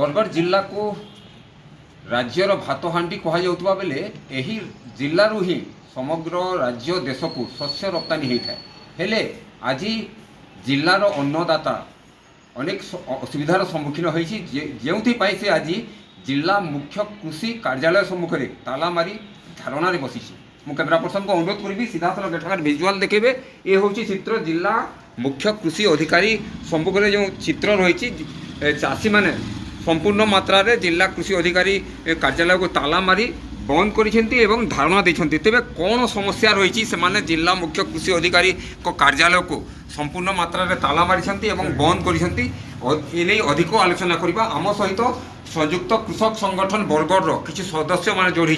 बरगढ़ जिला को राज्यर भातहांडी कहुवा बेले यही जिलू ही समग्र राज्य देश को शस्य रप्तानी होता है। हेले आज जिलार अन्नदाता अनेक असुविधार सम्मुखीन होती से आज जिला मुख्य कृषि कार्यालय सम्मुख में ताला मारी धारणा बसी। मु कैमेरा पर्सन को अनुरोध करी सीधा सलख एठार विजुआल देखेबे। ये हूँ चित्र जिला मुख्य कृषि अधिकारी सम्मुख में जो चित्र रही चाषी मैंने संपूर्ण मात्रा रे जिला कृषि अधिकारी कार्यालय को ताला मारी बंद करिसेंती एवं धारणा देछंती। तेबे कौन समस्या रही से माने जिला मुख्य कृषि अधिकारी को कार्यालय को संपूर्ण मात्रा रे ताला मारिसेंती एवं बंद करिसेंती। एने अधिक आलोचना करबा आम सहित संयुक्त कृषक संगठन बरगढ़ किसी सदस्य माने जोड़ी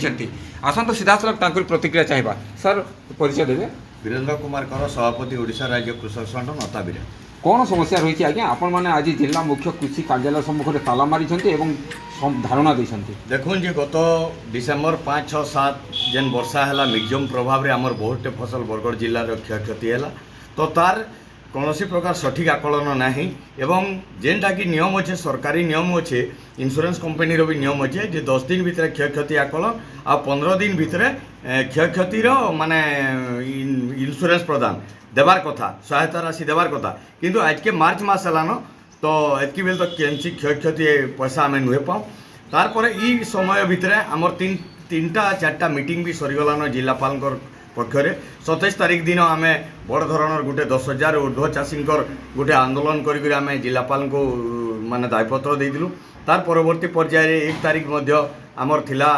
आसतु सीधा सलख तांकर प्रतिक्रिया चाहिए। सर परिचय देवे। वीरेंद्र कुमार कर सभापति ओडिशा राज्य कृषक संगठन अताबिरा। कौन समस्या रही आज्ञा आपण मैंने आज जिला मुख्य कृषि कार्यालय सम्मुख में ताला मारी धारणा देते देखुन जे गत डिसेम्बर 5, 6, 7 जेन वर्षा है मिक्जम प्रभाव में आमर बहुत फसल बरगढ़ जिलार क्षयक्षति है तो तार कौन प्रकार सठिक आकलन नहीं एवं जेनटा कि नियम अच्छे सरकारी नियम अच्छे इंश्योरेंस कंपनी भी नियम अच्छे जे 10 दिन भितर क्षयक्षति आकलन आ 15 दिन भितर क्षयक्षतिर माने इंश्योरेंस प्रदान देवार कथा सहायता राशि देवार कथा किंतु आज के मार्च मास है तो एतकी बेल तो केमसी क्षयक्षति पैसा आम नुहे पाऊँ तार ई समय भितर आमर 3टा 4टा मीटिंग भी सरीगलान जिलापाल पक्षरे 27 तारीख दिन आम बड़ धरणर गोटे 10,000 ऊर्ध्व चाषी गोटे आंदोलन करी आम जिलापाल को माने दायपत्र देलु। तार परवर्ती पर्याय 1 तारीख आमर थिला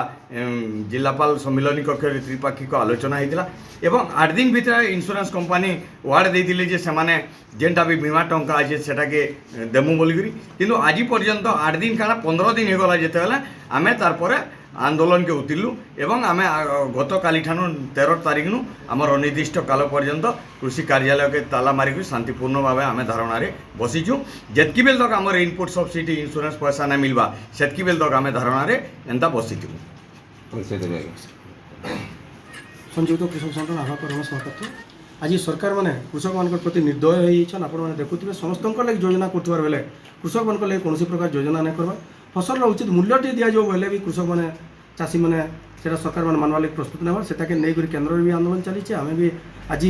जिलापाल सम्मिलनी कक्ष त्रिपाक्षिक आलोचना होता एवं 8 दिन भीतर इंश्योरेंस कंपनी वार्ड देते जे से जेनटा भी बीमा टंका अच्छे सेटाके देमु बोलिकी किंतु आज पर्यंत 8 दिन काना 15 दिन होगला जिते आम तार आंदोलन के उतरलु एवं आम गत काली ठानु 13 तारीख नु आमर अनिर्दिष्ट काल पर्यंत कृषि कार्यालय के ताला मारिक शांतिपूर्ण भाव आम धारणा बसीचु। जितकी बेल तक आमर इनपुट सब्सिडी इंश्योरेंस पैसा ना मिलवा सेतकी बेल तक आम धारणा एंता बसीचु। संयुक्त कृषक संगठन आह्वान रमेश महापात्र आज सरकार मैंने कृषक मान प्रति निर्दय होती आपने देखुए समस्त लगे योजना कर बेले कृषक मान लगे कौन प्रकार योजना नहीं करवा फसल उचित मूल्य टी दि जाऊ भी कृषक मैंने चाषी मैंने सरकार मैंने मानवा लगे प्रस्तुत ना से नहीं केन्द्र भी आंदोलन चली आम भी आज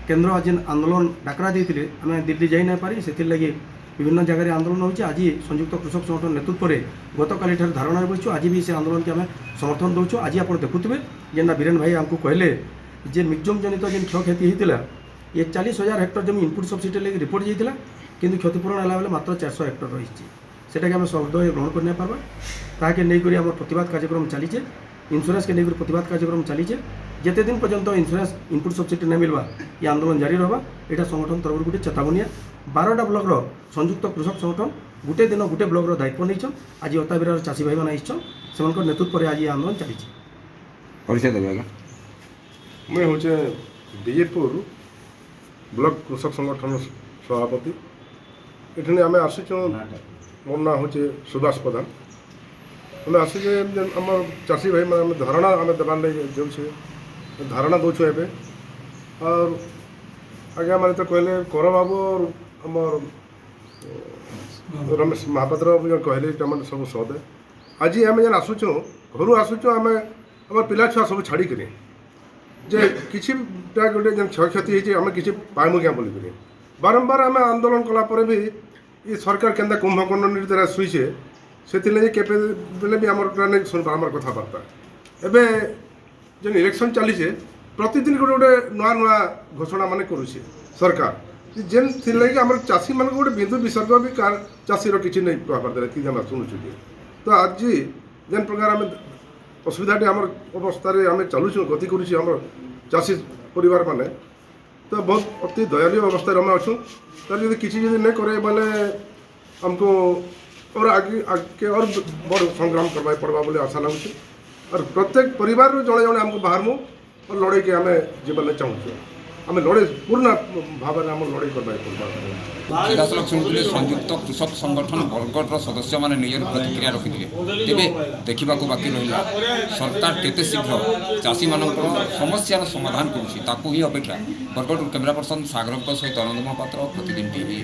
केन्द्र आज आंदोलन डाकरा देते आम दिल्ली जाई ना पारी से लगी विभिन्न जगह आंदोलन होती आज संयुक्त कृषक संगठन नेतृत्व में गत काली धारणा बसु आज भी से आंदोलन के आम समर्थन दौचु। आज आप देखुए जेना बीरेन भाई आमको कहले जे मिक्जम जनित जेन क्षयक्षति होता 41,000 हेक्टर जमी इनपुट सब्सिडी लगे रिपोर्ट जाता किंतु क्षतिपूरण है बेले मात्र 400 हेक्टर रही सेटा कि आम शब्द ग्रहण कर नहीं पार्बा ताकि नहीं आम प्रतिवाद कार्यक्रम चलीचे इंश्योरेंस के नहीं प्रतिवाद कार्यक्रम चलीचे जिते दिन पर्यंत इंश्योरेंस इनपुट सब्सिडी नहीं मिलवा ये आंदोलन जारी रहा। यहाँ संगठन तरफ गोटे चेतावनी 12टा ब्लॉक संयुक्त कृषक संगठन गोटे दिन गोटे ब्लॉक दायित्व नहीं आज अताबिरार चाषी भाई मैंने आसान नेतृत्व में आज ये आंदोलन चली। परिचय देवे। मैं हूँ विजयपुर ब्लॉक कृषक संगठन सभापति ये आम आसुच मोर ना हूँ सुभाष प्रधान आम आसुचे आम चाषी भाई मैंने धारणा आम देवार लगे धारणा दौचु एवं और आज्ञा मैंने तो कहले कर बाबू और आम रमेश महापात्र कहले सब सदे आज आम जेन आसुचु घर आसुचु आम आम पिला छुआ सब छाड़ी जे किसी गोटे जेन क्षयक्षति होती आम कि पाइमु क्या बोलिक बारंबार आम आंदोलन कलापर भी ये सरकार केन्दा कुंभकर्ण नीति शुईचे से बेले भी आमर नहीं शुणवा आम कथबार्ता एवं जेन इलेक्शन चलीचे प्रतिदिन गोटे गोटे नुआ नुआ घोषणा मान करुचे सरकार जेन थी आम चाषी मान गोटे बिंदु विसर्ग भी चाषीर किसी नहीं कथबार्ता कि आम शुणुचु तो आज जेन प्रकार आम असुविधा आम अवस्था आम चलुचु गति करुम चाषी परिवार माने तो बहुत अति दयनीय अवस्था आम अच्छू तार यदि किसी नहीं करे बोले हमको और आगे और बड़ संग्राम करवाई पड़वा बोले आशा लगुच और प्रत्येक परिवार जड़े जड़े आमको बाहरमु और लड़े के आम जीवन चाहूँ आम लड़े पूर्ण भाव में आम लड़े करवाई पड़वा। सीधासलख शुणुले संयुक्त कृषक संगठन बरगढ़ सदस्य मैंने निजर प्रतिक्रिया रखिते तेरे देखा बाकी रहा सरकार केते शीघ्र चाषी मान समस्यार समाधान करुँच ही अपेक्षा। बरगढ़ कैमेरा पर्सन सागर सहित आनंद महापात्र प्रतिदिन टीवी।